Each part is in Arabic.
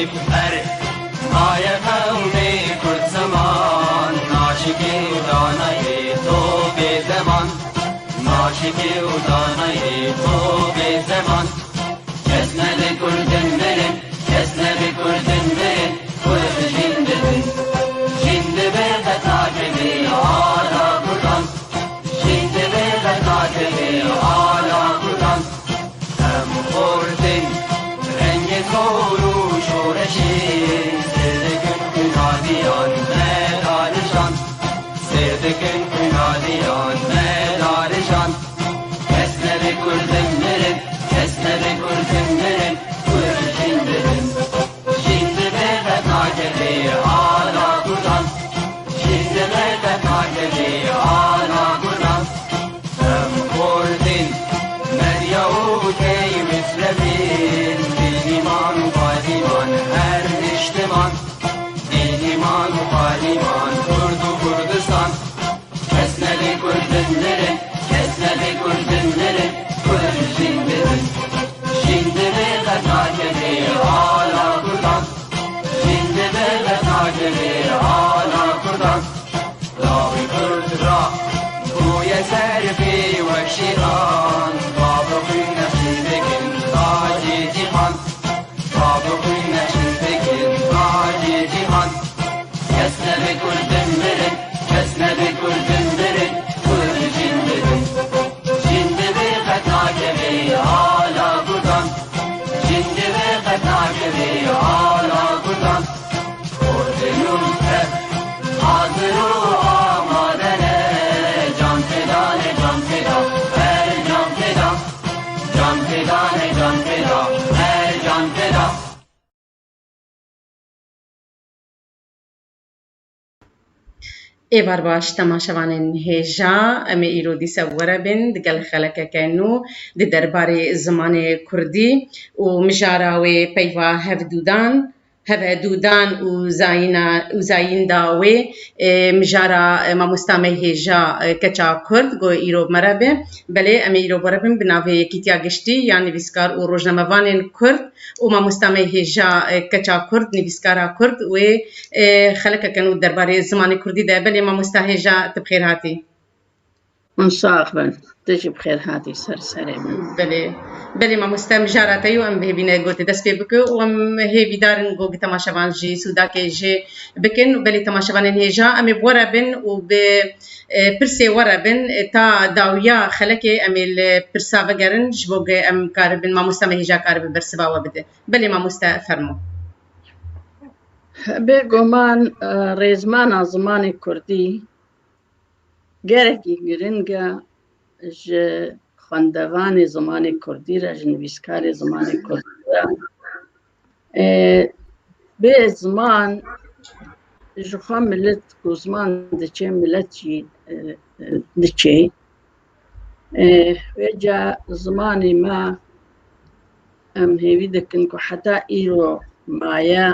بر مایه قومی کرد زمان ناشکی و دانه تو به زمان ناشکی و دانه تو به زمان کس نده کردن برن کس نده کردن برن کرد جنددن جنده به قطاکلی آلا کردن جنده به قطاکلی آلا کردن هم خوردن رنگ کور و شورشی سردکن کنادیان مدارشان سردکن کنادیان مدارشان کس نده کردن برن کس نده کردن برن کرد جنددن جنده به قطاکلی آلا کردن جنده به قطاکلی آلا کردن هم خوردن مریا و کی مثلبین دیلیمان و قادیمان هر اجتمان دیلیمان و قادیمان کرد و کردستان کس نده کردن برن کس نده کردن برن کرد جنددن جنده به قطاکلی آلا کردن جنده به قطاکلی آلا کردن لاوی کرد را گوی سرفی و شیطان بابروی نشیدکن تاجی جیهان بابروی نشیدکن تاجی جیهان کس نده کردن برن کس نده کردن برن کرد جنددن جنده به قطاکلی آلا کردن جنده به قطاکلی آلا کردن خوردنون کرد حاضر و آمادنه جان فدانه جان فدا هر جان فدا جان فدانه جان فدا هر جان فدا ایوار باش تماشاوانین هیجا امی ایرو دیسا ورابن دگل خلقه کنو دی درباره زمان کردی و مجارا و پیوا هفدودان و زاین داوی مجارا ما مستامه هیجا کچا کرد گو ایرو مرابه بله امی ایرو برابن بناوه کیتیا گشتی یا نویسکار و روزنامه‌وانین کرد و ما مستامه هیجا کچا کرد نویسکارا کرد و خلقه کنو درباره زمان کردی ده بله ما مستهجا تبخیر هاتی منصاخبا تجي بخير هاتي سرسري بله ما مستم جاراتي وام بهبينا قلت دست بك وام هي بدارن قو تماشاوان جي سوداكي جي بكن بله تماشاوان هيجا ام بورابن وب برسي ورابن تا داويا خلكي ام البرسا بغرن جبوغ ام كاربن ما مستم هيجا كارب برسبا وبده بله ما مستفرمو بيقومان ريزمان زمان كردي گرکی گرنگا ج خواندوان زمان کردی را جنویسکار زمان کردی را به زمان جخوا ملت کو زمان دچه ملت چی دچه وجا زمانی ما ام هیوی دکن کو حتی ایرو مایا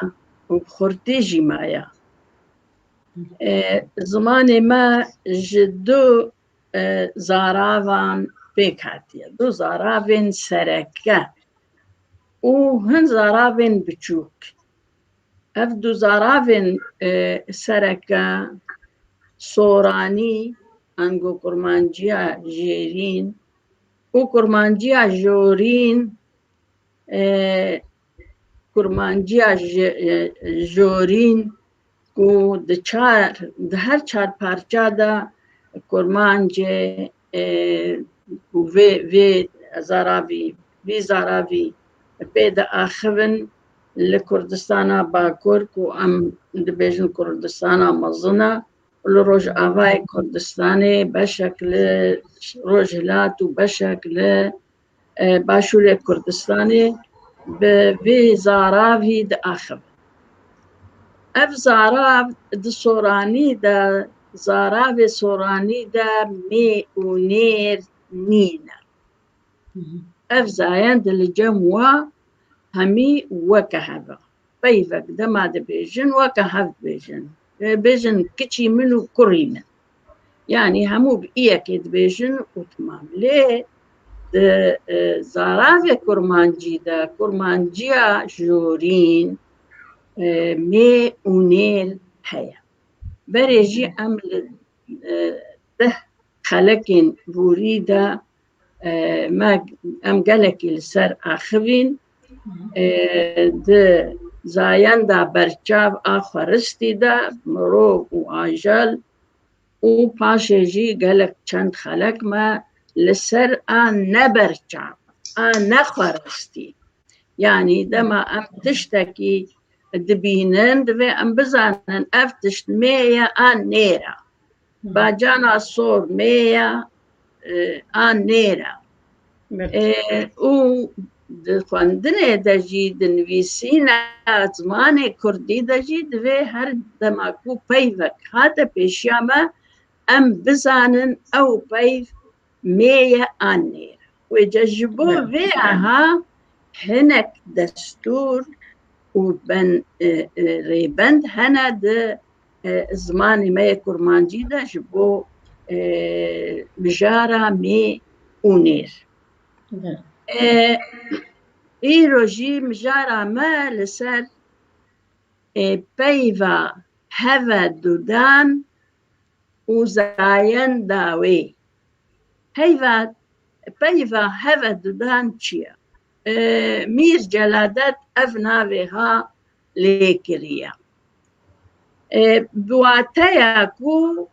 و بخورتیجی مایا زمان ما جدو زاراوان بکاتیه دو زاراوین سرکه و هن زاراوین بچوک اف دو زاراوین سرکه سورانی انگو کرمانجیا جیرین و کرمانجیا جورین کرمانجیا جورین و ده هر چار پارچه دا کرمانج وی زاراوی پیدا آخوین لکردستانا باکور کو ام دبیجن کردستانا مزنه لروج آوای کردستانی بشکل روجلات و بشکل باشور کردستانی به وی زاراوی دا آخوین اف زاراو د سورانی دا زاراو سورانی دا می و نیر نینا اف زاین دل جمعه همی وکه هوا بیفک دما دا بیجن وکه هف بیجن کچی منو کریمن یعنی همو بئیه که دا بیجن و تمام لی دا زاراو کرمانجی دا کرمانجی جورین مي ونيل هيا بريجي أم ده خلقين بوريدا ما أم قالك السر آخرين ده زاين دا برچاو آخرستی دا مرو و آجال و پاشجی قالك چند خلق ما لسر نبرچاو نخرستی يعني دما أم تشتكي دبينن دوي أم بزانن أفتشت مية نيرا باجانا صور مية نيرا و خواندنه دجي دنويسينا زمانه كردي دجي دوي هر دماكو بيفك هاتا بيشياما أم بزانن أو بيف مية نيرا وججبو فيها هناك دستور وبن ريبند هنا ده زماني ما كرمانجي ده جبو مجارة مي ونير إيروجي مجارة ما لسر بيفا هوا دودان وزاين داوي بيفا هوا دودان چيا مير جلادت أفناوها ليكريا بواتياكو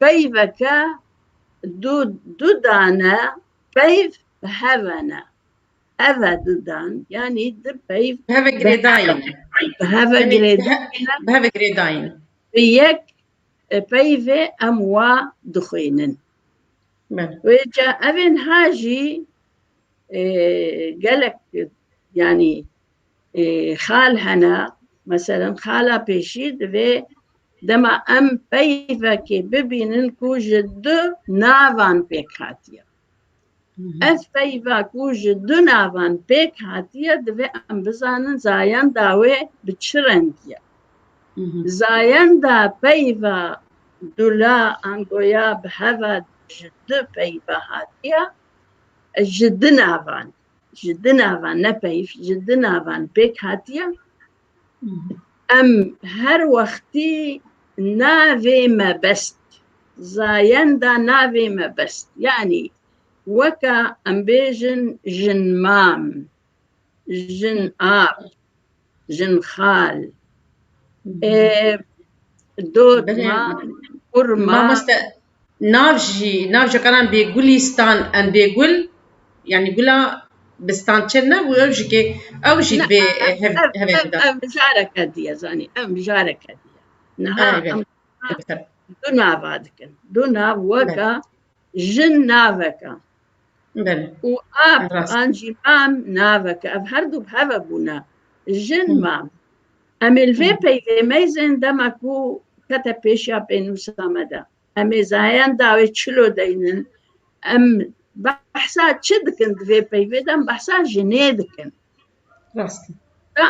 بيفكا دودانا بيف هفنا أفا دودان يعني د بيف بهذا جريداين بهذا جريداين بيك بيف أموا دخينن ويجا أبن هاجي قالك يعني خال هنا مثلا خالة بيشيد في دما أم بيفا كي ببينن كو جدو نافان بيك هاتيا أف بيفا كو جدو نافان بيك هاتيا دفي أم بزانن زاين داوي بتشرنديا زاين دا بيفا دولا أنقويا بهذا جدو بيفا هاتيا جدنافان نبيف جدنافان بيك هاتيا أم هر وقتي نافي ما بست زايندا نافي ما بست يعني وكا أم بيجن جن مام جن آب جن خال دوت ما ما نافجي كان بيقوليستان أن بيقول يعني يقولها بستان چنا ويوجي أوجي به أم جارك دي زاني أم جارك دي نها أم دونا بعدكن دونا وكا جن نافكا وآب أنجي مام نافكا أبهردو بهذا بونا جن مام أم الفي بي ميزن دمكو كتا بيشا بينو سامدا أم زاين داوي تشلو دينن أم بحثا تشدكن دفي بي دم بحثا جنيدكن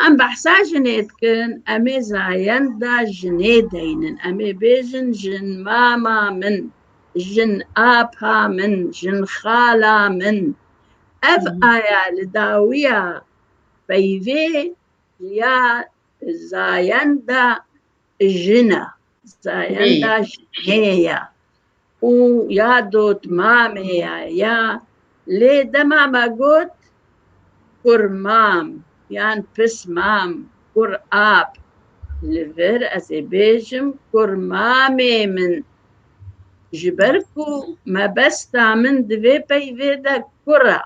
أم بحثا جنيدكن أمي زاين دا جنيدينن أمي بيجن جن ماما من جن آبها من جن خالة من أف آيا لداوية بيفي يا زاين دا جنا زاين دا جنية ويا دوت مامي يا لي دما ما قلت كرمام يعني بس مام كر آب لفر أزيبيجم كرمامي من جبركو ما بستا من دوي بيفيدا كرة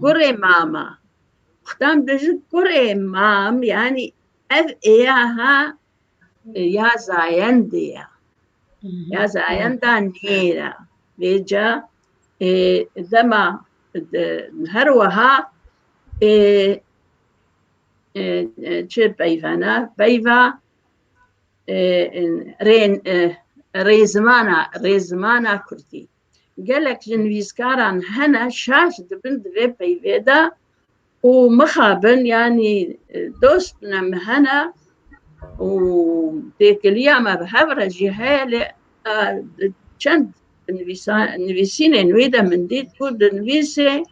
كري ماما اختام دجد كري مام يعني أف إياها يا زاين ديا يا زاين دا نيرا بيجا دما هروها چه بيفانا بيفا ريزمانا كرتي قالك جنويسكاران هنا شاش دبن دوي بيفيدا ومخابن يعني دوستنا مهنا وديك اليوم بهبرة جهالة چند نویسین نویده من دید بود نویسه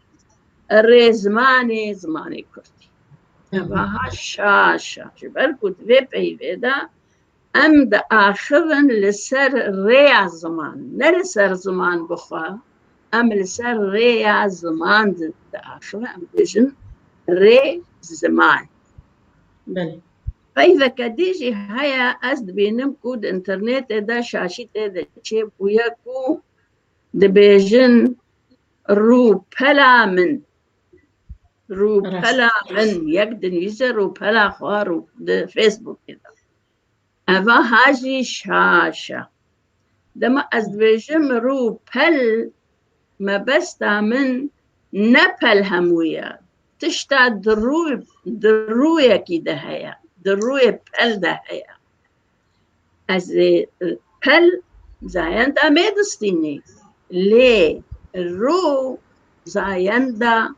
رزمانی زمانی کردی أباها شاشة جبركو دفي بيفيدا أم دا آخذن لسر ريع زمان نلسر زمان بخوا أم لسر ريع زمان دا آخذن أم بيجن ري زمان بله فإذا كديجي هيا أسد بينم كود إنترنت دا شاشي دا تشيب وياكو دبيجن رو بلا من يقدر يزر رو بلا خوارو دا فيسبوك كده أفا هاجي شاشة دما أزدبيجم رو بل ما بستا من نبل همويا تشتا دروية كده هيا دروية بل ده هيا از بل زايندا ميدستيني ليه رو زايندا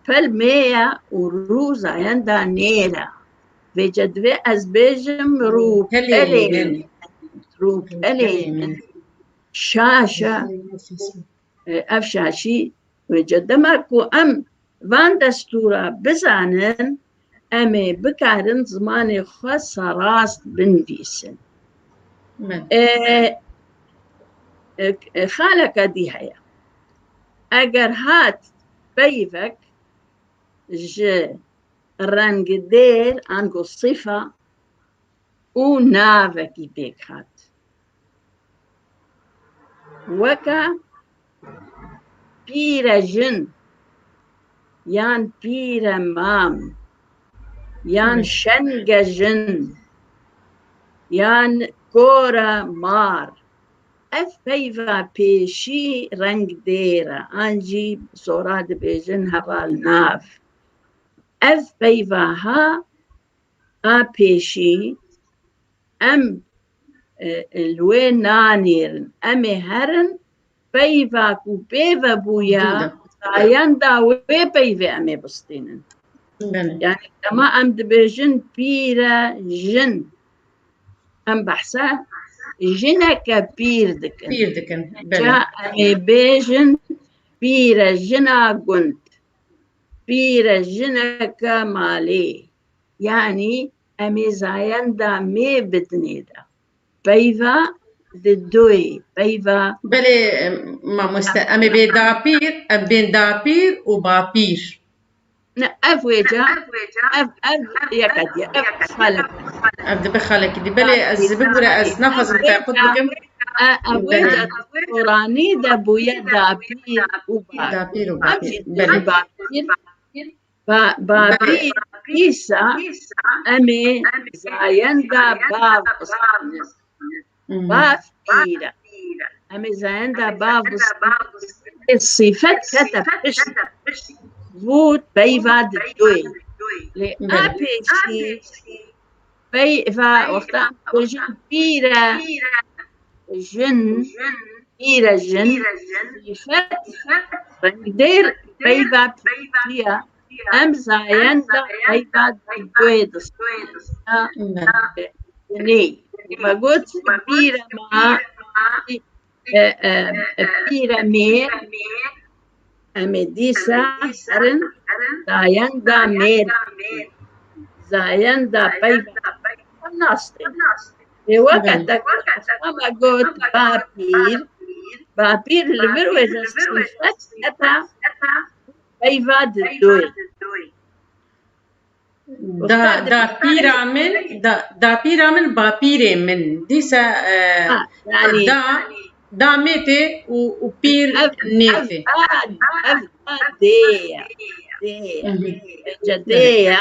بل ميا ورو زايندا نيرا بجدوي از بيجم رو بلي من شاشة أفشاشي وجدمكو أم وان دستورا بزانن أمي بكارن زماني خاصة راست بنفيسن خالك دي هيا أجر هات بيفك ج رنگ دير عنقو صفة ونافكي بيك هات وكا بيرا جن يان بيرا مام يان شنگا جن يان كورا مار اف بيفا بيشي رنگ ديرا انجي سوراد بيجن هوال ناف اف بيفا ها بيشي ام الوين نانيرن امي هرن بيفا كو بيفا بويا سايندا وي بيفا امي بسطينن يعني كما ام دبيجن بيرا جن ام بحسا جنك بير دكن جاء امي بيجن بيرا جنا قنت بيرا جنك مالي يعني امي زايندا مي بدنيدا بيفا ددوي بيفا بله ما أمي بدابير أم بين دابير وبابير أفوجا أف يكاد أف خالك أبدأ بخالك دي بله أز بقول أز نفس التعقد بكم أفوجا قراني دبويا دابير دابير وبابير بله بابير إيسا أمي زايندا باب بابيرا أمي زايندا باب الصفات كتب وود بيفا ددوي لأبيشي بيفا وقتا وجن بيرا جن بيرا جن صفات رنجدير بيفا بيا أم زايندا بيفا ددوي دستا ني ما قلت بيرا ما بيرا مير أمديسا هرن زايندا مير زايندا بيبا الناصري وقتك أما قلت بابير البروز الصفات أتا بيبا ددوي دا بيرامن بابيري من ديسا يعني دا ميتي وبير نيتي جدية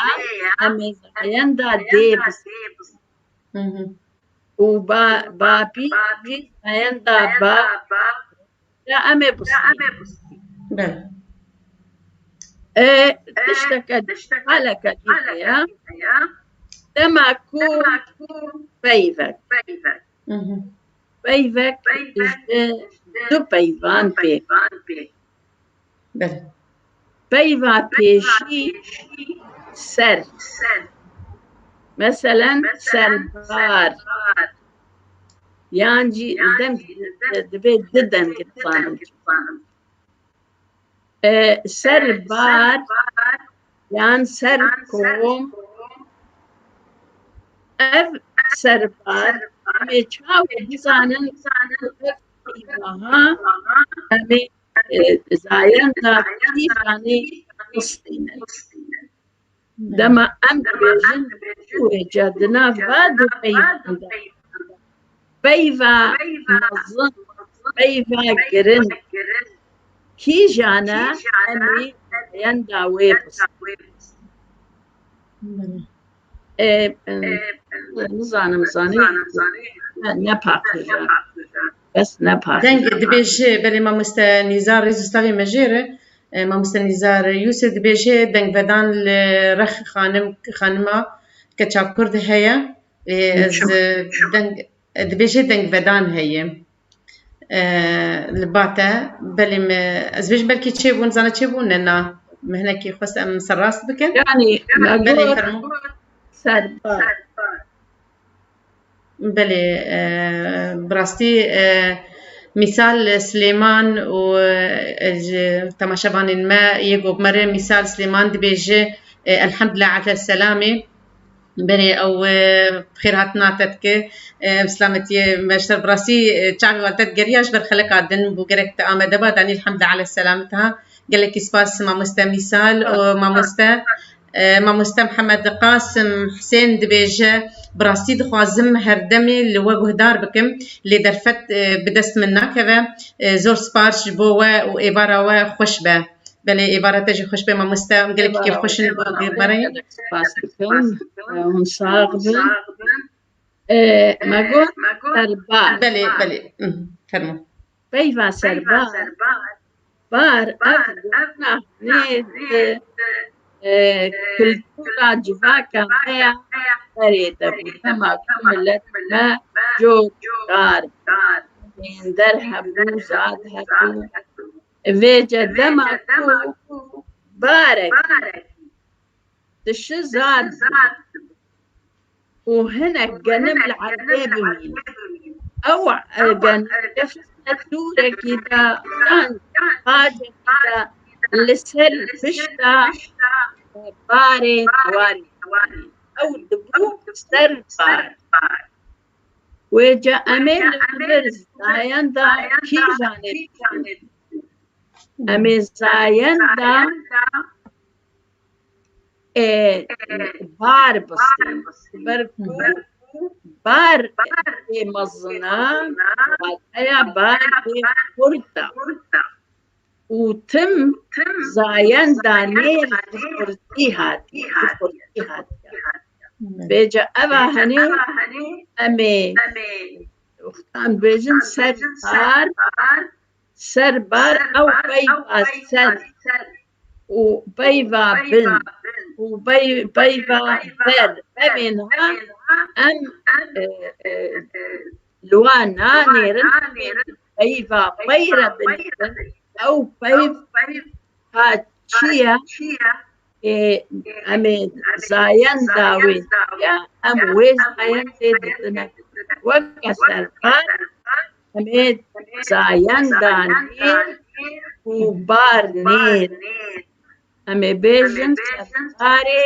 أمي زايندا ديبس وبابي زايندا با لا أمي بس تشتكى حالك ديها لما كون بيفك بيفك دو بيفان بيفا بيشي سر مثلا سربار يانجي دم دبي ددن كتصانم سربار یان سەر کۆم ئەv سەربار ئەمێ چاوێ بزانن ئەمێ زایەندا کیژانێ بستینن دەما ئەم دەبێژن وێجە دناف باد و پەیوەندە پەیڤا مەزن پەیڤا گرنگ کیژانە ئەمێ زایەندا وێ نزانم زانێ نەپاقژە بەس نەپاق دەنگ دبێژێ بەلێ مامۆستا نیزار ڕێزستاوی مەژێرە مامۆستا نیزار یوسف دبێژێ دەنگڤەدان لە رەخ خانما کە چاپکورد هەیە دبێژێ دەنگڤەدان هەیە li bate belê me ez bêjim belkî çêbûn zana çêbûn ne na me hinekî xwest em serrast bikin yani belê fermû سەربار belê birastî misal Slêman û temaşevanên me yê gotmere misal Slêman dibêje elhemdulillah ala selamê berê ew bixêr hatina te dike bislametiyê meşter birastî çavê wan te digeriya ji ber xeleka din bû gerek te amade ba danî elhemdulillah ala selamê te ha gelekî spas mamoste misal û mamoste Mihemed Qasim Husên dibêje birastî dixwazim her demê li we guhdar bikim lê derfet bi dest min nakeve zor spas ji bo we û êvara we xweş be belê êvara te jî xweş be mamoste em gelekî kêfxweş in bereyê سپاس دکەم hûn sağ bin me got سەربار belê fermû peyva سەربار بار ev kultura civaka heya herê de bû dema ku millet me cot dar ênder hebû zad hebû vêce dema ku barek dişi zad û hinek genim li erdê bimîn ew genim dûrekî de yan qacekî de li ser pişta barê warî ew dibû serbar wêce em ê li vir zayenda kîjanê em ê zayenda bar bistin ber ku bar ê mezina heya bar ê kurda û tim zayenda nêr ji kurtî hatiye bêce eva henê em ê wextan bêjin serbar ew peyva ser û peyva bin û peyva ber evên ha em li wan nanêrin peyva peyre binîrin ew peyv ha çi ye em ê zayenda wê dikiye em wê zayendê didine weke serbar em ê zayenda nêr û bar nêr em ê bêjin serbarê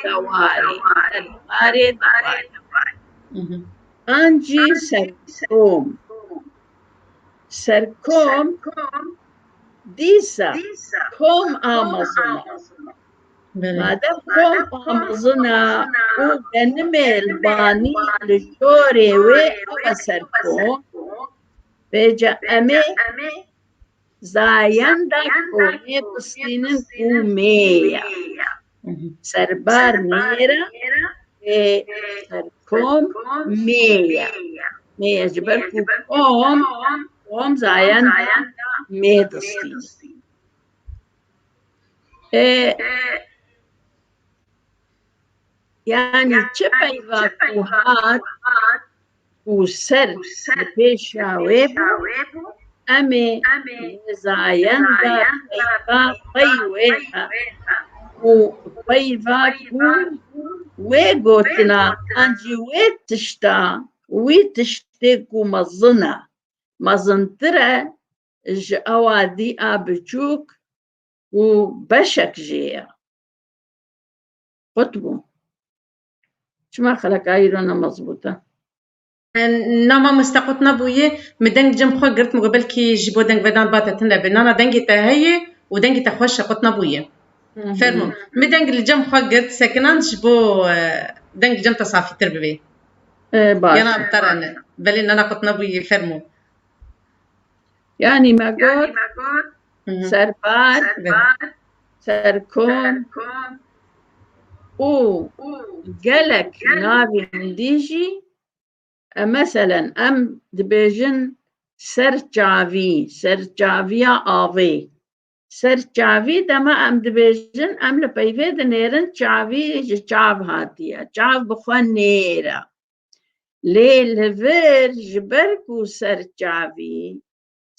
dewarê an jî serkom dîsa kom a mezina madem kom a mezina û genimê li banî li jorê wê ew e serkom bêce em ê zayenda komê bistînin û mêye serbar nêr e serkom mêye ji ber ku kom zayenda mê distînin yani çi peyva ku hat û ser li pêşa wê bû em ê zayenda peyva pey wê he û peyva ku wê gotina an jî wê tişta wî tiştê ku mezin e mezintir e ji ewa dî'a biçûk û beşek jê ye قطبو شما خلق ايرونا مظبوطة نما مستقطنا بويه مدنگ جم خو قرت مقبل كي جيبو دنگ بدان باتتن لبنانا دنگي تهي ودنگي تخوش قطنا بويه فرمو مدنگ الجم خو قرت سكنان جبو دنگ جم تصافي تربي باش يانا ابترن بل ان انا قطنا بويه فرمو يعني ما قلت سربار سركون و قالك نابي منديجي مثلا ام دبيجن سرچاویا آوی سرچاوی دما ام دبیجن ام لپیوه دنیرن چاوی چاو هاتیه چاو بخوان نیره لی لور جبرکو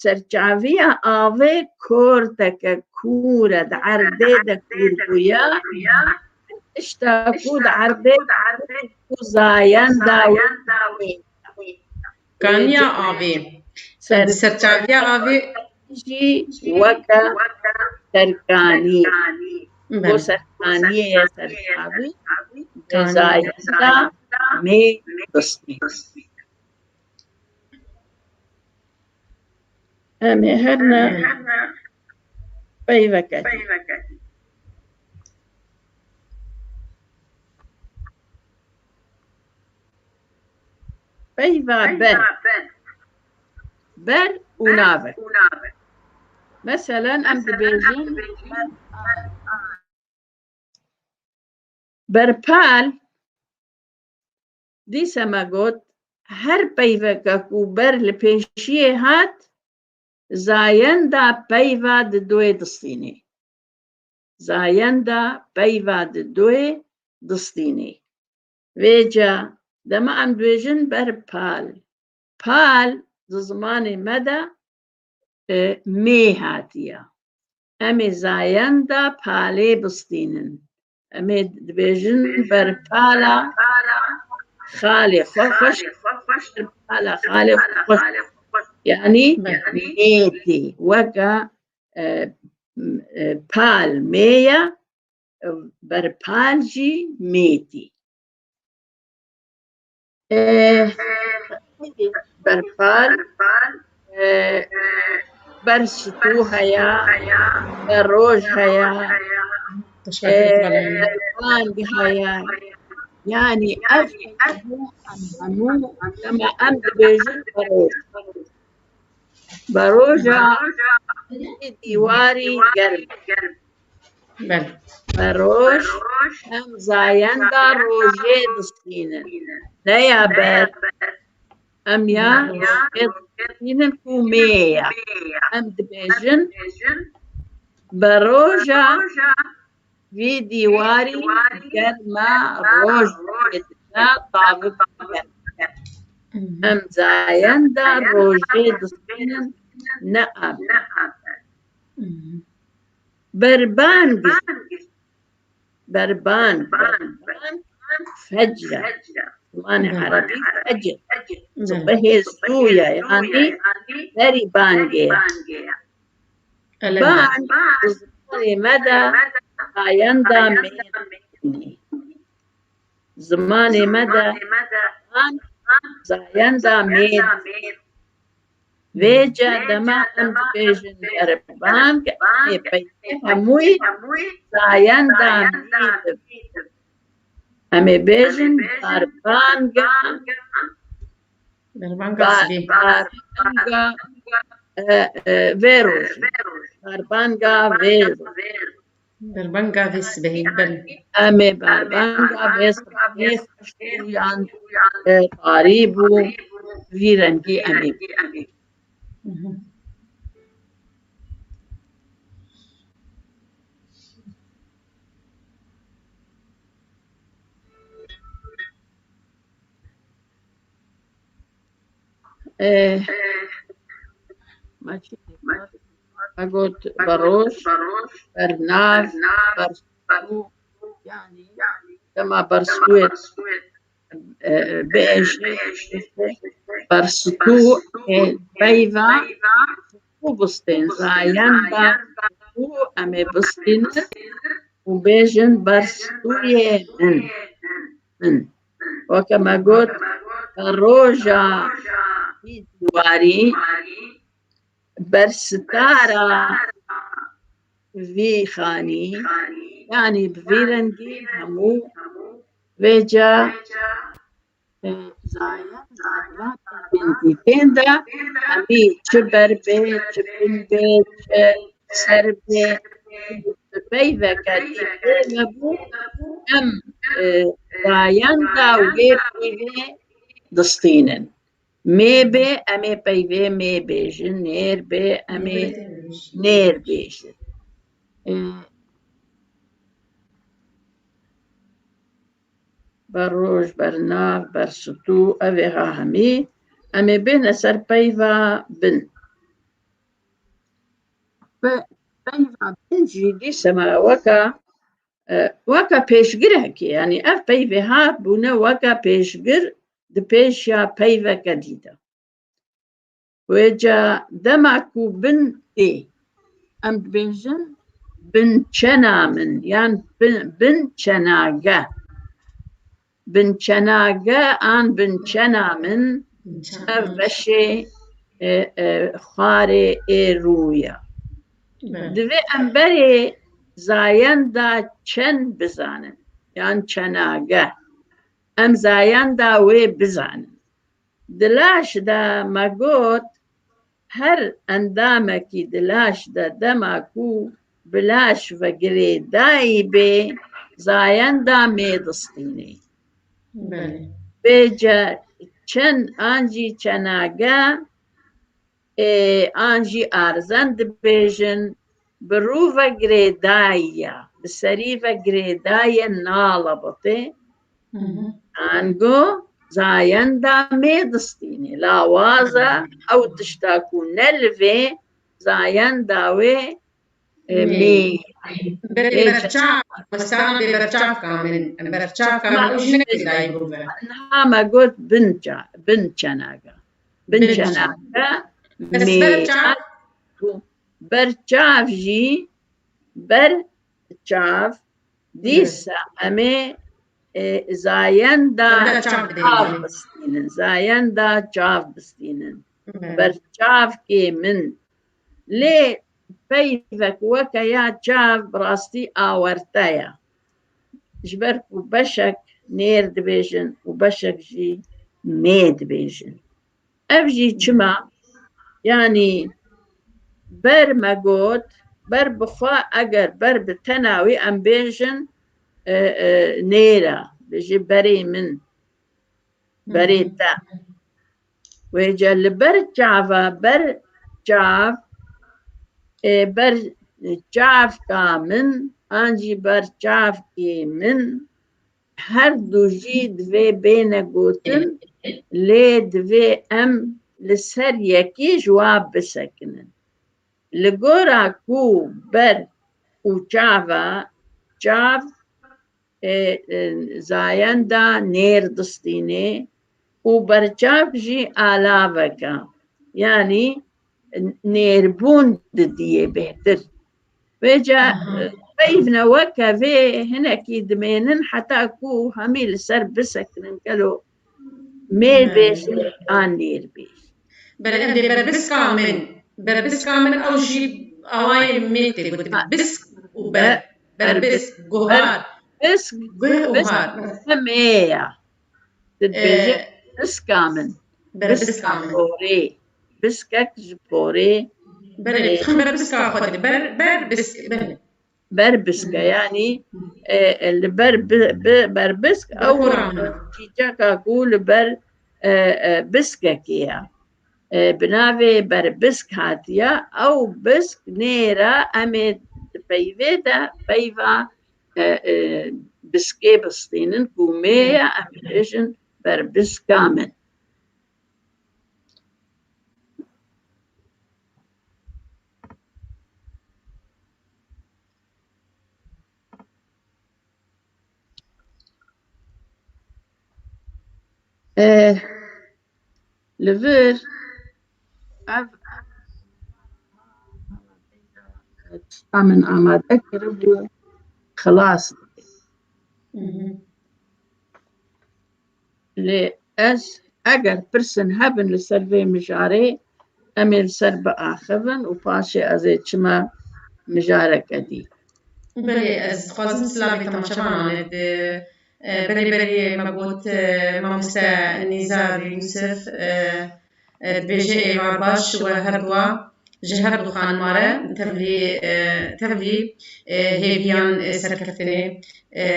سرچاویا آوی کورتک کورد عرده دکور بویا اشتاكود عربي زاين داوي كانيا آبي سرچاويا آبي جي وكا سركاني वो सरकानी है सरकावी जायदा में दस्ती हमें हरना पई वक्त पई بر ونابر مثلا ام دبيجن برپال دي سماغوت هر پیوه کو بر لپیشیه هات زایندا پیوه دوی دستینی زایندا پیوه دوی دستینی ویجا دما ام دبيجن برپال پال زمان مدى مي هاتيا امي زايندا بالي بستينن امي دبيجن برپالا خالي خوش برپالا خالي خوش يعني ميتي وكا بال ميا برپالجي ميتي برپال برشتو هيا بروج هيا برپانگ هيا يعني أفهمو لما أم دبيجن بروجا ديواري قرب بروج هم زايندا روجي دستينن لا يا بر أم يا دستينن كوميا أم دبيجن بروجا في ديواري قرما روج طابق أم زايندا روجي دستينن نأب بربان فجر زمان عربي فجر صبح سويا يعني داري بانجي بان زمان مدى زايندا ميدني زمان مدى زايندا ميدني ويجا دما ام دبيجن بربان هموي زايندا ميد امي بيجن بربانجا فيروج بربانجا فيروج بربانجا فيسبه امي بربانجا فيسبه خشويان قريبو فيرنجي امي ماشي أقول بروش برناف برسو يعني كما برسوت بيش برسطو بيفا وبستين زايندا أمي بستين وبيجن برستوية من وكما قلت الروجا في دواري برستارا في خاني يعني بفيرنجي همو فيجا زايا بنتي كندا همي تشبر بي تشبن بي سر بي بيفا كاتي بيبو أم زايندا وي بيفي دستينن ميبي أمي بيفي ميبي جنير بي أمي نير بيجن بروج برناف برستو أفيغا همي أمي بين سر بيفا بن بيفا بن جيدي سما وكا بيشجر هكي يعني أف بيفا هات بونا وكا بيشجر دبيشيا بيفا جديدة وجا دماكو بن إيه أم بيجن بن شنامن يعني بن شناجة بن شناجة آن بن شنامن أفشي خاري رويا دوی أمبري زايندا چن بزانن يعني شناجة أم زايندا وي بزانن دلاش دا مقوت هر اندامكي دلاش دا دماكو بلاش وگري داي بي زايندا ميدستيني بيجا چن آنجي چناگا آنجي آرزند بيجن برو وگري دايا بسري وگري دايا نالبطي آنگو زايندا ميدستيني لاوازا أو تشتاكو نلفي زايندا وي مي برچاف مستعمل برچاف كامل برچاف كامل وش نكتب داي بروفا ما قلت بنچناغا بس برچاف برچاف جي برچاف ديسا أمي زايندا چاف بستينن زايندا چاف بستينن برچاف كي من لي بيفك وكيا چاف براستي آورتايا جبرك وبشك نير دبيجن وبشك جي ميد بيجن أفجي چما يعني بر مقود بر بخوا أجر بر بتناوي أم بيجن نيرا بيجي بري من بريتا ويجا لبر جافا بر جاف بر جاف كامن أنجي بر جاف كي من هر دو جي دوي بين قوتن لي دوي أم لسر يكي جواب بسكنن لقورا كو بر وجافا جاف زايندا نير دستيني وبرجاف جي آلاوكا يعني نيربون دديه بهتر ويجا بيفنا وكا في هنا كي دمينن حتى كو همي لسر بسكنن كلو ميل بيش آن نير بيش بل بربس كامل أو جي أواي ميتي بس بربس جوهار بس جوهار همية تدبيجي بس كامل بربس كامل بوري بس كاك جبوري بربس كاخد بربسك يعني اللي بربسك أو تيجاك أقول بسكك يا بنافي بربسك هاتيا أو بسك نيرا أمي بيفيدا بيفا بسكي بسطينن كومية أميشن بربس كامل لفر من آماد أكربو خلاص لي أس أجر برسن هبن لسرفي مجاري أمير سرب آخرن وباشي أزيد شما مجارك أدي بله از خوازم سلامی تماشا مانند بله مبوت ماموستا نزار يوسف دبيجي إيوار باش وهردوا جهر دخان مارا تفلي هيفيان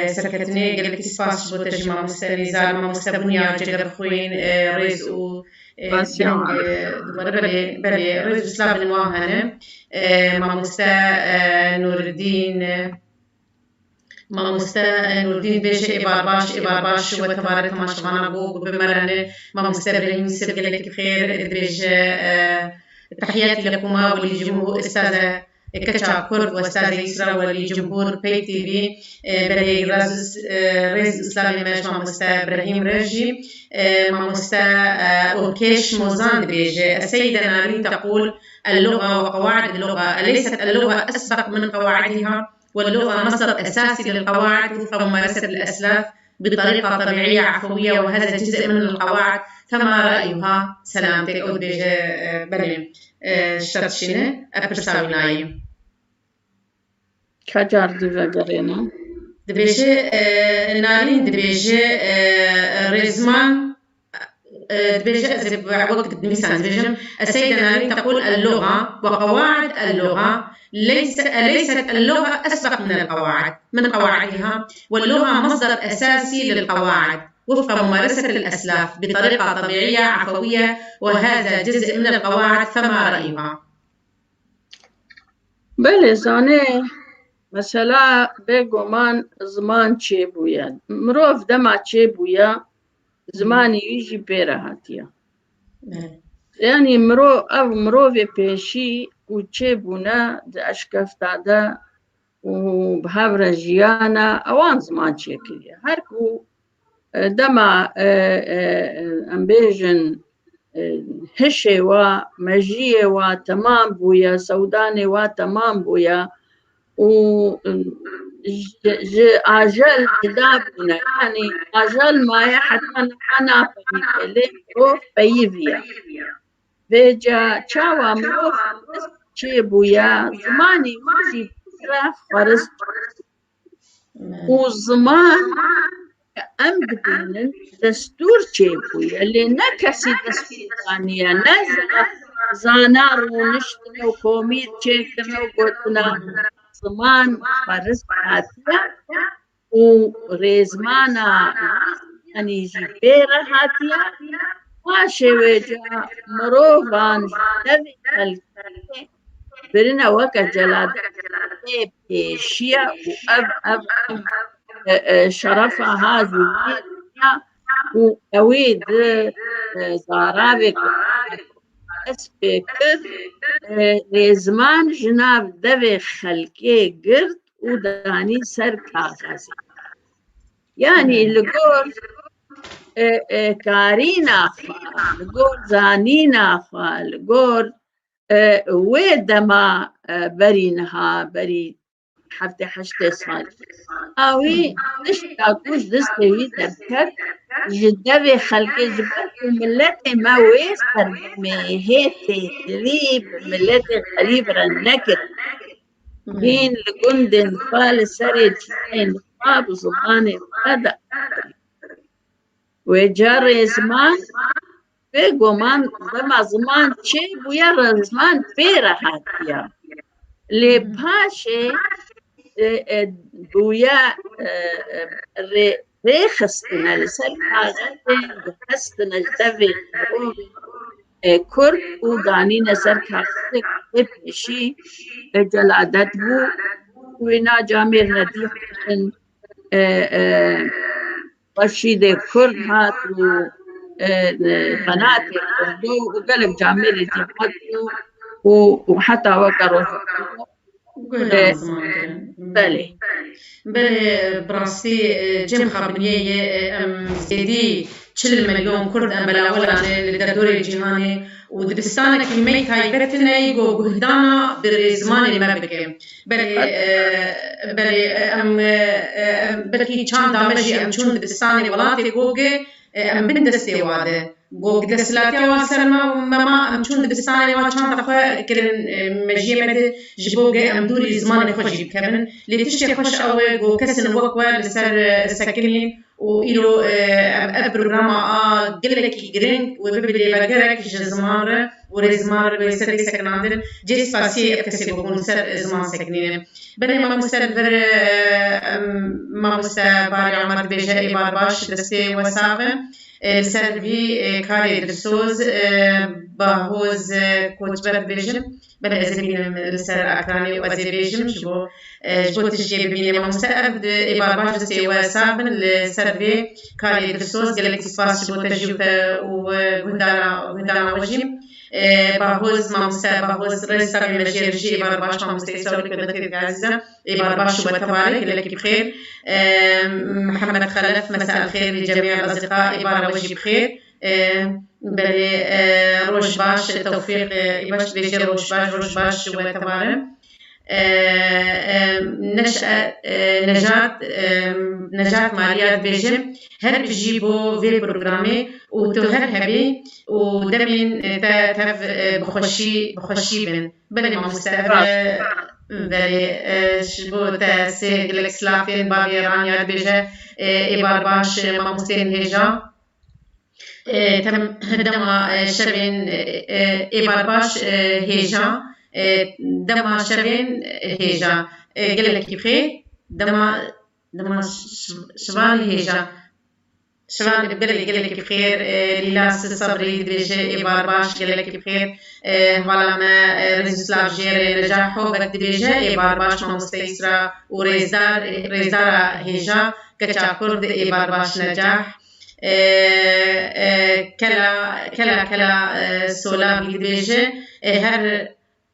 سركتني قلت سباس بو ترجمة ماموستا نزار ماموستا بنيا جدر خوين ريز و بله ريز سلاب نواهنه ماموستا نور الدين ماموستا نور الدين بيجي إبار باش وتبارك ما شغانا بو بمرانه ماموستا إبراهيم يوسف قالك بخير بيجي تحياتي لكم ولجمهور أستاذة كتشا كرد وأستاذة يسرا ولجمهور بي تي في بري رئيس إسلامي ماج ماموستا إبراهيم رجي ماموستا أوكيش موزان بيجي السيدة نارين تقول اللغة وقواعد اللغة أليست اللغة أسبق من قواعدها واللغة مصدر أساسي للقواعد وممارسة الأسلاف بطريقة طبيعية عفوية وهذا جزء من القواعد فما رأيها سلامتك أو بيجي بلي شتشينة أبرساوي نايم كجار دفاقرينا دبيجي نارين دبيجي ريزمان دبيجي أزرب وقت دميسان دبيجي السيدة نارين تقول اللغة وقواعد اللغة ليست اللغة أسبق من قواعدها واللغة مصدر أساسي للقواعد وفق ممارسة الأسلاف بطريقة طبيعية عفوية وهذا جزء من القواعد فما رأيها؟ بله زانه مثلا بگومان زمان چه بوید مروف دما چه بوید زمانی يجي بيرهاتيا يعني مروف بيشي وچه بونا د اشکفتا ده و بهاور جیانا اوان زمان چه کلیه هر کو دما امبیجن هشه و مجیه و تمام بویا سودانه و تمام بویا و آجل جدا بونا يعني آجل مايا حتى أنا بنيكلي روف بيفيا بيجا چاوا مروف چه بویا زمانی وزی را خارست و زمان ام بدینن دستور چه بویا اللي نکسی دستور دانیا نزا زانار و نشتن و کومید چه کنو گوتنا زمان خارست هاتیا و ریزمانا يعني جبيرة هاتيا ماشي وجا مروفان جدوي خلقه برنا وكا جلاد بيشيا وأب شرفها هذه وأويد زارابك أسبكر لزمان جناب دوي خلقه قرد وداني سر كاغازي يعني لقول كارينا لقول زانينا لقول ويدما برينها بري حفتي حشتي صال اوي نشتاكوش دستوي تبكت جدوي خلقي جبت وملتي ما ويستر مهيتي تريب ملتي قريب رنكت هين لقندن فال سريج هين باب زماني هذا وجار زمان بگومان دما زمان چه بویا زمان پیره هاتیا لی پاشه بویا ریخستنا لسر کاغذ خستنا جدوی کرد و دانی نسر کاغذ بپیشی جلادت بو وینا جامیر ندیخ رشید کرد هات و قناة الأردو وقلب جامير الجمهور وحتى وقروا بله براستي جم خابنية زيدي 40 مليون كرد أم بلاولان للدور الجهاني ودبستانا كمية تايبتنا يقو قهدانا بالزمان ما بكي بلي أم بلكي كان دامجي أم شون دبستاني ولاتي قوغي أم بندستي واده قوغ دسلاتي واسلما وماما أم شون دبستاني وكان تخوى كلن مجي مد جبوغي أم دوري زمان خوشي بكمن اللي تشتي خوش أو قو كسن وقوة لسر ساكنين وإلو برنامج قلكي جرين وببلي بقرك جزمار ورزمار ويسري سكنادر جيس فاسي أكسي بقول سر زمان سكنين بني ما مستدبر ما مستبار عمر بيجا إبار باش دستي وسافة سربي كاري درسوز باهوز كوتبر بيجم بني أزبين لسر أكراني وأزي بيجم جبو تشجي ببيني ما مستقب إبار باش دستي وسافة لسربي كاري درسوز قلك تسفاس جبو تجيوت وهدانا وجيم باهوز ما مسا باهوز رئيس تابع مجير جي إبار باش ما مستيساوي كدتي عزيزة إبار باش وتبارك لك بخير محمد خلف مساء الخير لجميع الأصدقاء إبار وجه بخير بلي روش باش توفيق إباش بيجي روش باش وتبارك نجاة ماريات بيجم هر بجيبو في برنامج وتهر هبي ودمين تف بخشي بن بلي ما مستقبل بلي شبو تاسي جلك سلافين بابي رانيات بيجا إبار باش ما مستين هجا تم دما شبين إبار باش هجا دما شبين هجا قلك بخير دما شوال هجا شوال قلك بخير ليلاس صبري بيجي إبار باش قلك بخير ولا ما رزسلاف جير نجاحه بد بيجي إبار باش ما مستيسرا ورزدار هجا كتشاكرد إبار باش نجاح كلا سولا بيجي هر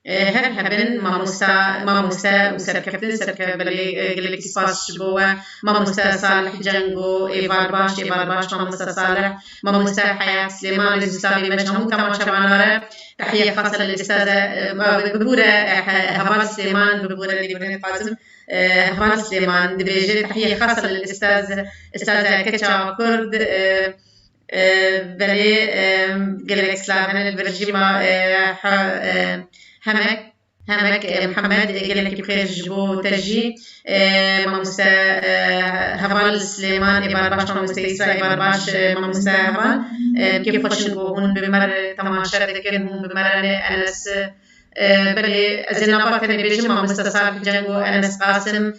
هبن ما موسى وسركبتن سركب بلي قلك سباس شبوه ما موسى صالح جنگو إبار باش ما موسى صالح ما موسى حياة سليمان الإسلامي مجموع تمام شبانارة تحية خاصة للأستاذة ببورة هبال سليمان ببورة اللي برني قاسم هبال سليمان دبيجي تحية خاصة للأستاذة كتشا كرد بلي قلك سلامنا البرجيمة همك محمد قال لك بخير جبو تجي ماموسا هبال سليمان إبار باش ماموسا إسراء إبار باش ماموسا هبال كيف خشن بوهون بمر تماشا ذكرن هم بمر أنس بلي أزلنا باتني بيجي ماموسا صالح جنگو أنس قاسم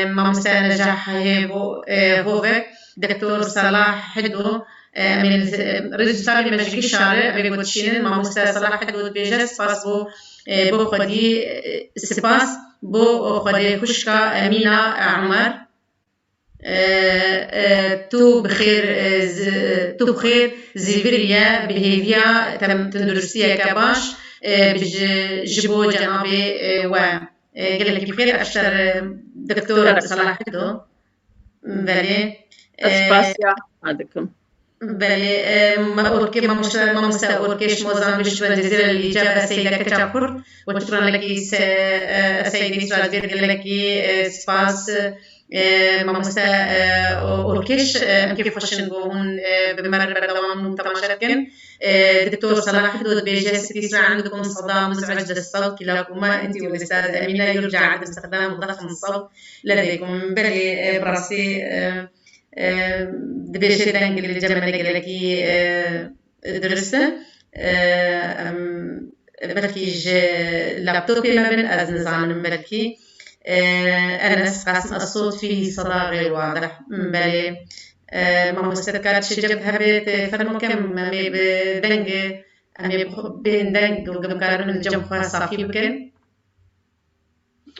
ماموسا نجاح هوفك دكتور صلاح حدو من رجال مجلس الشارع بيقولشين ماموسا صلاح حدو بيجس فاسبو بو خدي سباس بو خدي كشكا أمينة عمر تو بخير زيفيريا بهيفيا تم تندرسية كباش بجبو جنابي و قال لك بخير أشتر دكتور صلاح حدو بلي أسباسيا عندكم بله ما أوركي ما مسا أوركيش موزان بشوان جزيرة الإجابة سيدة كتشاكر وشكرا لك سيدي سؤال قال لك سباس ما مسا أوركيش كيف خشن بوهن بمر بدوام تماشاتكن دكتور صلاح حدود بيجي ستيسرا عندكم صدى مزعج للصوت كلاكما أنت والأستاذ أمينة يرجع عدم استخدام ضخم الصوت لديكم بلي براسي دبيشي دانجل اللي جمع لكي درسة بلكي لابتوبي ما بين أزنزان بلكي أنا قاسم الصوت فيه صدى غير واضح بلي ما مستكات شجب هبت فرمو كم مي بدنج أمي بين دنج وقبل كارن الجمع صافي بكن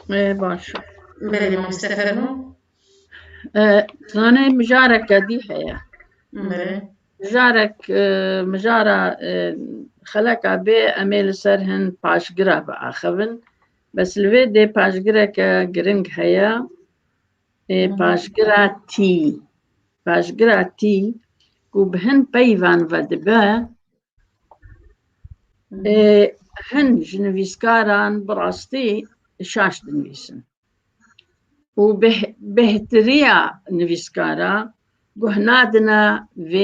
باش بلي ما مستفرمو أنا مجارك دي هي مجارة خلق عبي أميل سرهن باشقرة بآخبن بس الفيدي باشقرة كجرنج هيا باشقرة تي وبهن بيفان ودبا هن جنویسکاران براستی شاش دنویسن و بهتریا نویسکارا گهنادنا و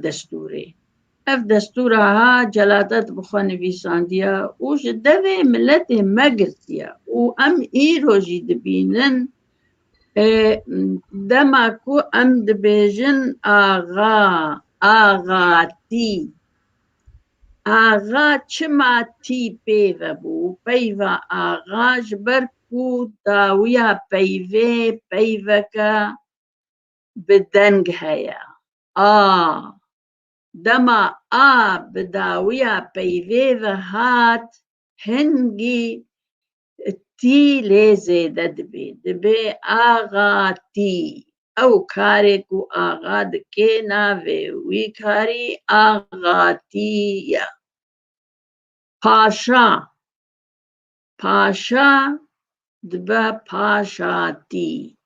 دستوری اف دستورها جلادت بخوا نویساندیا و جدوه ملت مگرتیا و ام ایروجی دبینن دماکو ام دبیجن آغاتی آغا چما تی پیوه بو پیوه آغا جبرکو داویا پیوه که بدنگ هیا دما بداویا پیوه هات هنگی تی لیزه دبی آغا تی او کاری کو آغا دکه ناوه وی کاری آغا تی پاشا دبا پاشاتی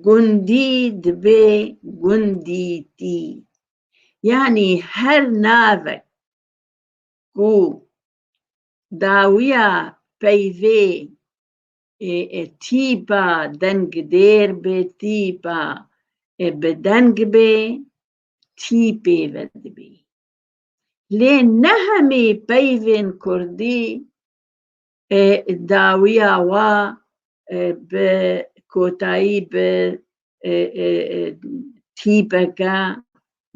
گندی دبی گندی تی یعنی هر ناوک کو داویا پیوه تیپا دنگ دیر به تیپا بدنگ به تی پیوه دبی لی نهمی پیوین کردی داویا و به کوتایی به تیپکا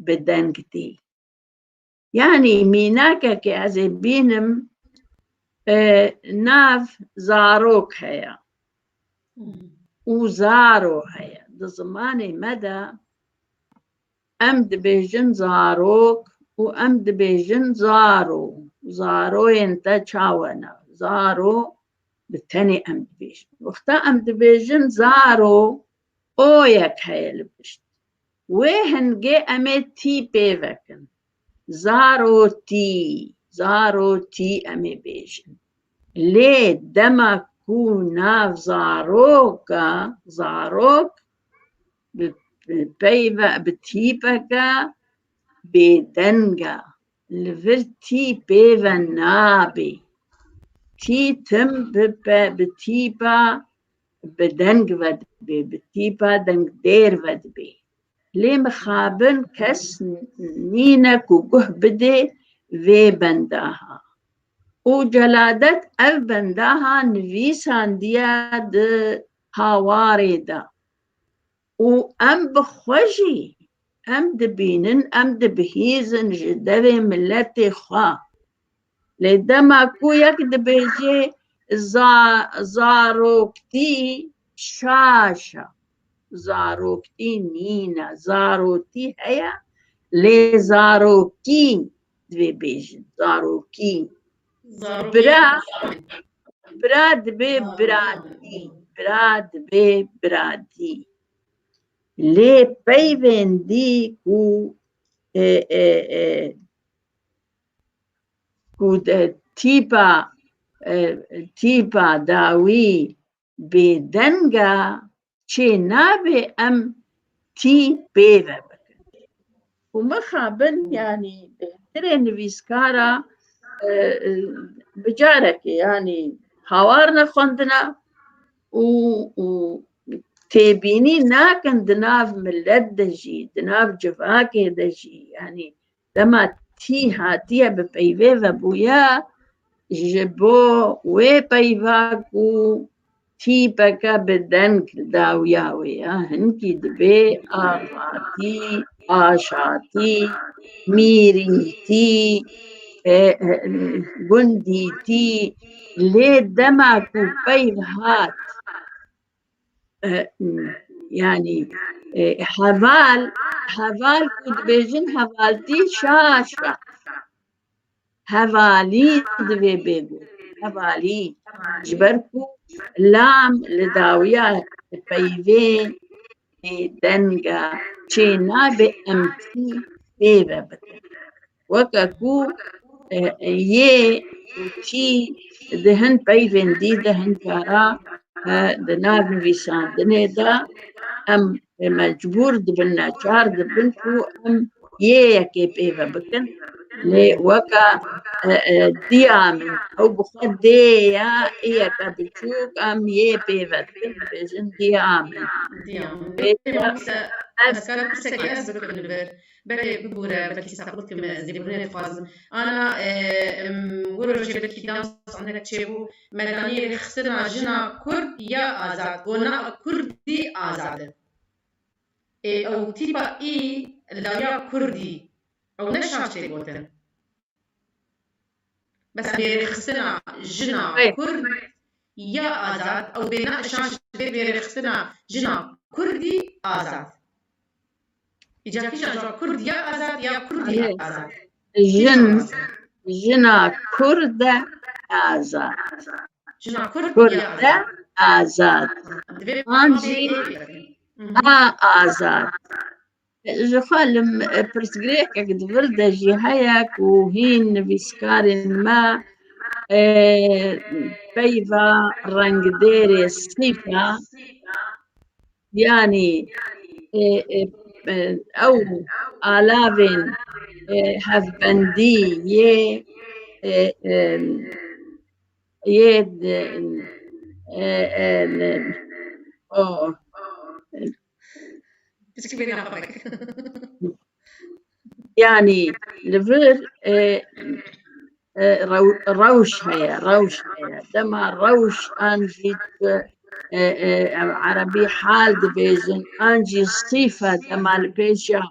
بدنگ تی یعنی میناکا که از بینم ناف زاروک هيا وزارو هيا ده زماني مدى أمد بيجن زاروك وأمد بيجن زارو ينتا تشاونا زارو بالتاني أمد بيجن وقتا أمد بيجن زارو أويك هيا لبشت ويهن جي أمد تي بيفكن زارو تي أمي بيجن ليه دما كو ناف زاروك بيبا بتيبكا بدنجا لفرتي بيبا نابي تي تم بتيبا بدنج ودبي بتيبا دنج دير ودبي ليه مخابن كس نينا كوكوه بدي في بنداها وجلادت أف بنداها نويسان ديا ده هاواري دا وأم بخوجي أم دبينن أم دبهيزن جدوي ملتي خوا لدما كو يك دبيجي زاروكتي شاشة زاروكتي نينا زاروتي هيا لي زاروكي دوي بيجن زاروكي براد بي برادي لي بيبن دي كو تيبا داوي بدنجا چه نابي أم تي بيبا ومخابن يعني بهترين فيسكارا بجارك يعني هاوارنا خندنا و تبيني ناكن دناف ملت دجي دناف جفاكي دجي يعني لما تي هاتيا ببيبه وبويا جبو وبيباكو تي بكا بدنك داوياوي هنكي دبي آغاتي آشاتي ميريتي جنديتي ليه دماكو بيبهات يعني حفال كود بيجن حفالتي شاشة حفالي دوي بيجو حفالي جبركو لام لداويا بيفين دنجا چينا بأمتي بيبا بكن وكاكو تي دهن بيفين دي دهن كارا دناف نويسان دنيدا أم مجبور دبنا شار دبنكو أم يكي بيفا بكن لي وكا ديامن أو بخدية إيا كبتشوك أم يبيبت بيجن ديامن بيجا أس هكذا كسكي أسبق البر بلي ببورة بلكي ساقط كما زبرنا تفازم أنا ورجع بلكي دام عندك تشيبو مدني رخصنا جنا كرد يا آزاد قلنا كردي آزاد أو تيبا إي لا يا كردي أو نشاش تيبوتن بس بيرخصنا جنا كرد يا آزاد أو بينا شاش بيرخصنا جنا كردي آزاد إجا كيش أجا كرد يا آزاد يا كردي آزاد جنا كرد آزاد جنا كرد كرد يا آزاد أنجي آزاد جخالم برسجريك قد ورد جهيك وهين بسكار ما بيفا رنگ ديري صفة يعني أو آلافين هفبندي يد يعني لفر روش هيا دما روش أنجي عربي حال دبيجن أنجي صفة دما البيشا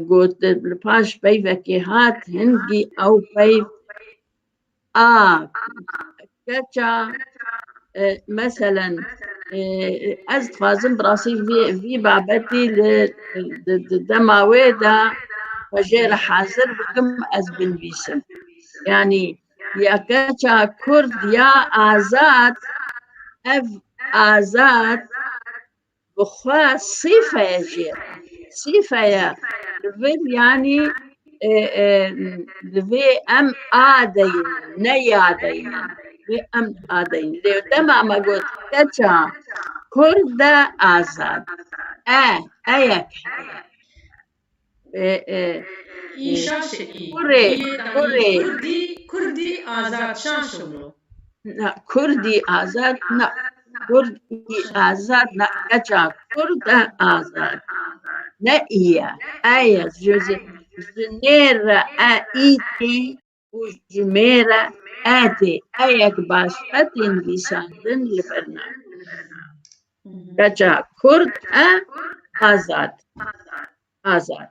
قلت الباش بيفكي هات هنجي أو بيف كتا مثلا از تفازم براسي في بابتي دماويدا وجير حاضر بكم از بنفيسم يعني يا كتا كرد يا آزاد اف آزاد بخوا صفة يجير صفة يا يعني لفي أم آدين نيادين أم آدين لو تمام قلت كتا كرد آزاد أيك كردي آزاد شاشولو لا كردي آزاد لا كردي آزاد لا كتا كرد آزاد لا إيا جوزي جنيرة آئيتي وجميرة آتي أيك باش أتين بيساندن لبرنامج كتا كرد آزاد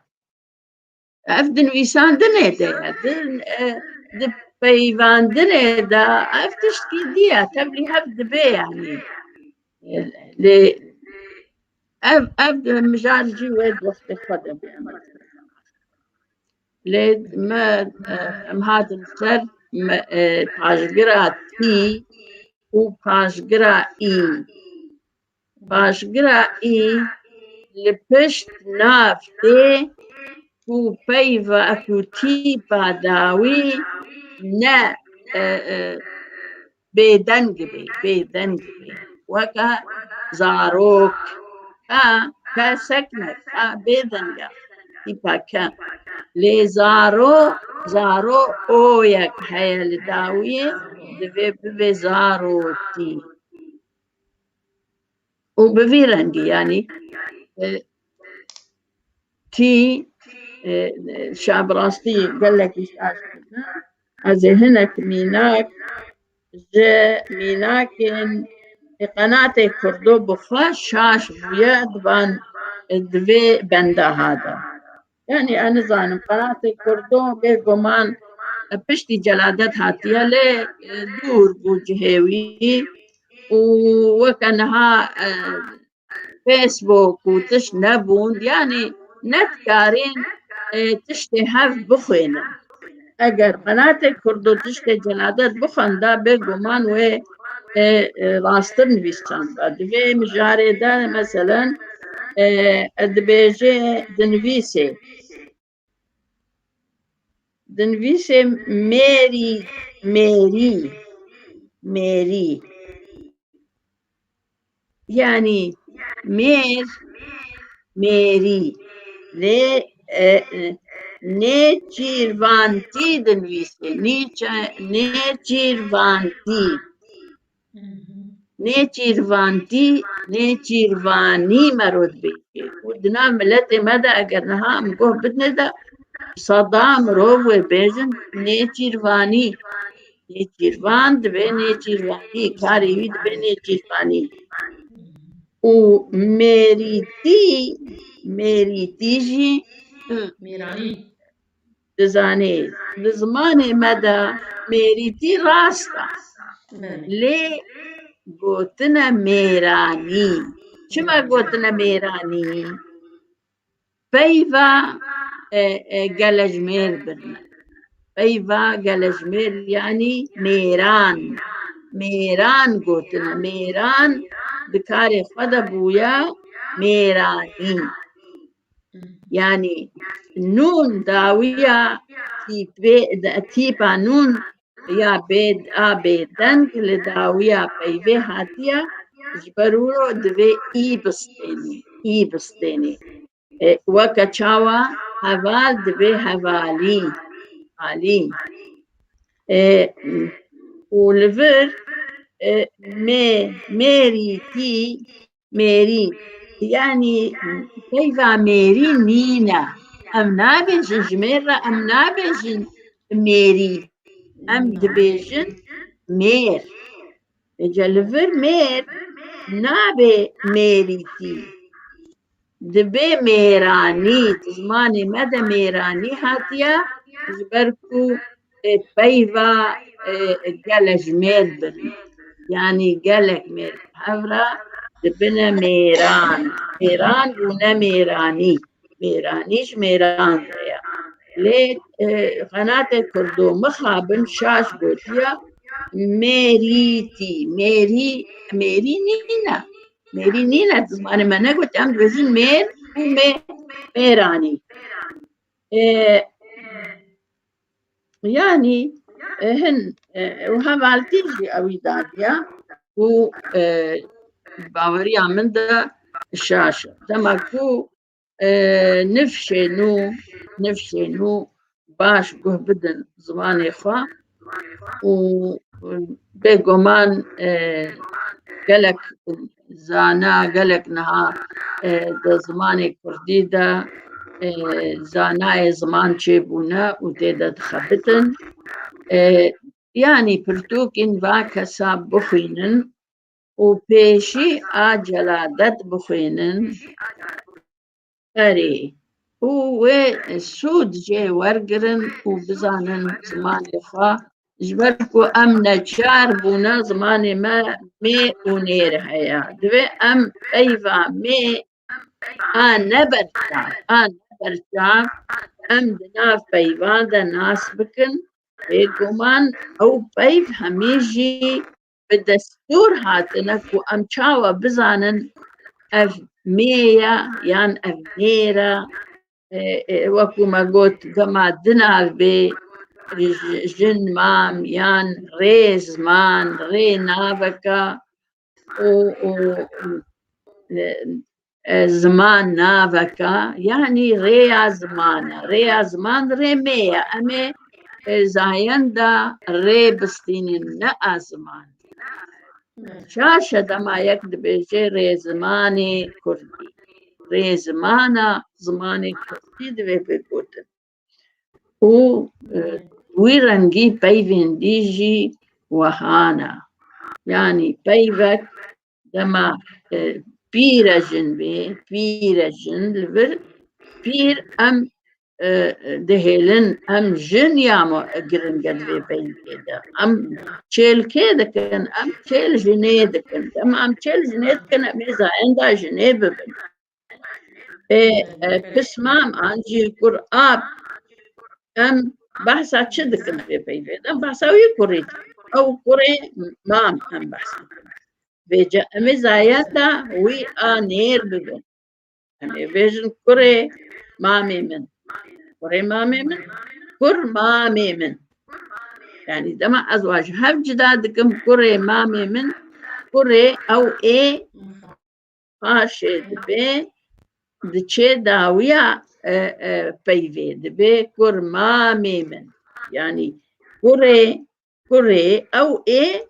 أفدن بيساندن إيدا دي بيواندن إيدا أفتشكي ديا تبلي هفد بي يعني أبدا مجال ويد وقت القدم ليد ما هذا السر باشقرا تي وباشقرا إي لبشت نافتي وبيفا أكو تي باداوي نا بيدنقبي وكا زاروك كسكنت بيدنقا يبقى كان لزارو أويك هيا لداوية دفي زارو تي وبفيرنجي يعني تي شعب راستي قال لك إيش أزي هناك ميناك ميناكن قناتي كردو بخاش شاش بويا دبان دوي بندا هذا يعني أنا زانم قناتي كردو بيقومان بشتي جلادات هاتيا لي دور بوجهوي وكانها فيسبوك وتش نبون يعني نتكارين تشتي هاف بخوينا اگر قناتي كردو تشتي جلادات بخون دا بيقومان و راستر نويستان دفي مجاري دا مثلا دبيجي دنويسي ميري يعني ميري لي نێچیروانتی دەنویسێ نێچیروانتی نێچیروانتی نێچیروانی مەرۆت بێتێ و دنا ملەتێ مەدا ئەگەر نەها ئەم گۆ بدنێدا سەدا مرۆڤ وێ بێژن نێچیروانی نێچیروان دەبێ نێچیروانی کارێوی دەبێ نێچیروانی و مێریتیژی میرانی دەزانێ لە زمانێ مەدا مێریتی ڕاستە لێ گوتنە مێرانی چما گوتنە مێرانی پەیڤە گەلەژمێر برنە پەیڤە گەلەژمێر یعنی مێران گوتنە مێران دکارێ خۆ دەبوویە مێرانی یعنی نون داویە تیپا نون یا بێدەنگ لە داویە پەیڤێ هاتیە ژبەرورۆ دەبێ ئی بستێنێ وەکە چاوە هەڤال دەبێ هەڤالی و لەڤر مێری یعنی پەیڤا مێری نینە ئەم نابێژن ژمێرە ئەم نابێژن مێری ئەم دەبێژن مێر ئەجا لەڤر مێر نابێ مێریتی دەبێ مێرانی زمانی مەدە مێرانی هاتیە ژبەرکو پەیڤە گەلەژمێر برن یعنی گەلێک مێر هەورە دەبنە مێران بوونە مێرانیش مێران هەیە لێ خەناتێ کوردۆ مخابن شاش گوتیە مێری نینە زمانی مە نەگوتی ئەم دەبێژن مێر و مێرانی یعنی هەن و هەڤالتیژی ئەوی دادیە و باوەریە مندا شاشە دەمەکو نفشێن و باش گوه بدن زمانێ خوا و بێگومان گەلێک زانا گەلێک نەها دە زمانێ کوردیدا زانایە زمان چێبوونە و تێدا دخەبتن یعنی پرتووکین وا کەسا بخوێنن و پێشی ئاجەلادەت بخوێنن ئەرێ و وێ سوود جێ وەرگرن و بزانن زمانی خوا ژبەرکو ئەم نەچار بوونە زمانی مێ و نێر هەیە دەبێ ئەم پەیڤا مێ نەبەرچاو ئەم دناو پەیڤاندە ناس بکن بێگومان ئەو پەیڤ هەمیژی بە دەستور هاتنە و ئەم چاوە بزانن ئەڤ مێیە یان ئەڤ نێرە وەکو مەگوت گەما دناو بێ ژن مام یان ڕێز مان ڕێ ناوەکە زمان ناوەکە یعنی ڕێیا زمان ڕێ مێیە ئەمێ زایەندا ڕێ بستینن نە ئازمان شاشە دەمایەک دەبێژێ ڕێزمانی کوردی ڕێزمانە زمانی کوردی دەبێ بگوتن و وی ڕەنگی پەیڤێن دیژی وەهانە یعنی پەیڤەک دەما پیرەژن بێ پیرەژن لەبەر پیر ئەم دەهێلن ئەم ژن یامە گرنگە دوێ پەیڤێدا ئەم چێلکێ دەکەن ئەم چێل ژنێ دەکەن ئەمە ئەم چێل ژنێ دەکەن ئەمێ زایەندا ژنێ ببن پسمام ئانجی قورئاب ئەم بەحسا چ دەکەن دوێ پەیڤێدا ئەم بەحساوی کوڕیت ئەو کوڕێ مام ئەم بەحسا بێجا ئەمێ زایەندا وی ئانێر ببن ئەمێ بێژن کوڕێ مامێ من کوڕێ مامێ من کوڕ مامێ من یعنی دەما ئەزواج هەر جدا دکم کوڕێ مامێ من کوڕێ ئەو ئێ پاشێ دەبێ دچێ داویە بيفي دبي كور ما ميمن يعني كوري أو إيه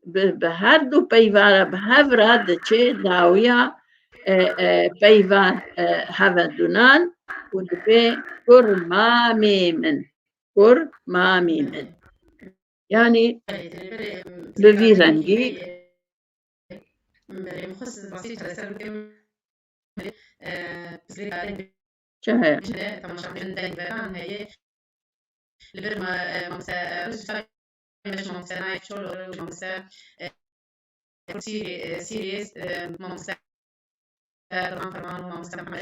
بهردو بيفا بهفرا دچه داويا بيفا هذا دونان ودبي كور ما ميمن يعني بفيرنجي مخصص بسيط على سبب شهر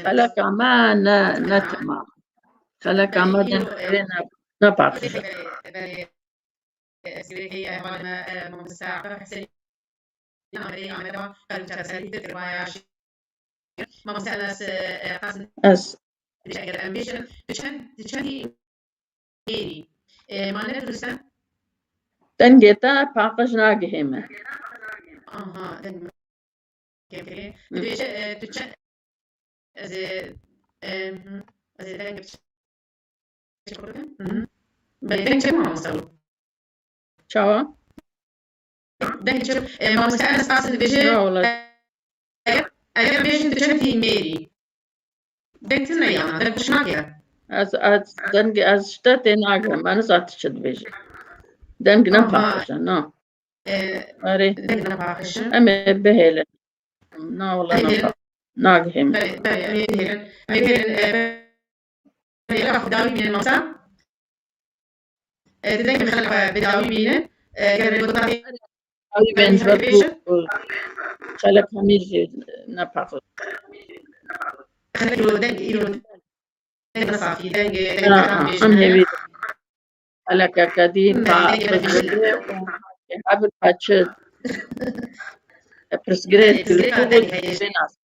خلق ما نتما خلق ما نبعث أس تنجتا باقش ناقهمة شوا ما مستعد أساس الفيجن أجر فيجن تشنتي ميري دنتنا يا ده مش ناقة از دنگ از شتات ناقهم أنا سات شد فيجن دنگ نباقش نا أري دنتنا باخش أمي بهيلة نا والله ناقهم راح بداوي من الموسى تدنك خلق بداوي بينه أي بين برضو خلق هميج نباقش خلق يرو دنك صافي دنك أم هبي خلق كدين قبل باتشد برسجريت بيناس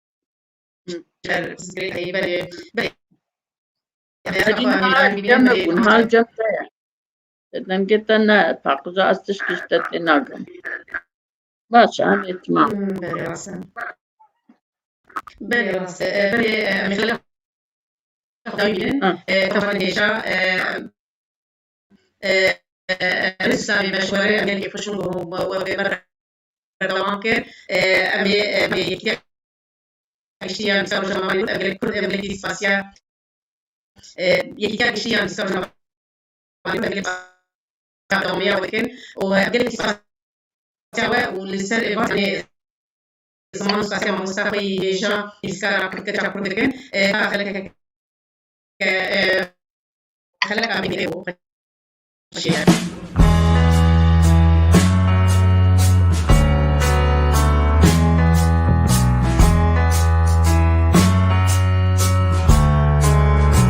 هال جمتة نمكتنا باقجا استشكشتت ناقم باش عم يتمام بس مثل طبعا ديجا لسه بمشوار يعني يفشون وبرا دوامك أمي يكتب أشياء مثل جماعة أقول كل سباسيا يكتب أشياء مثل جماعة أقول دوامية ولكن وأقول سباسيا ولسه يعني زمان سباسيا مستقبل ديجا يسكر كل كتاب كل كن خلك أمي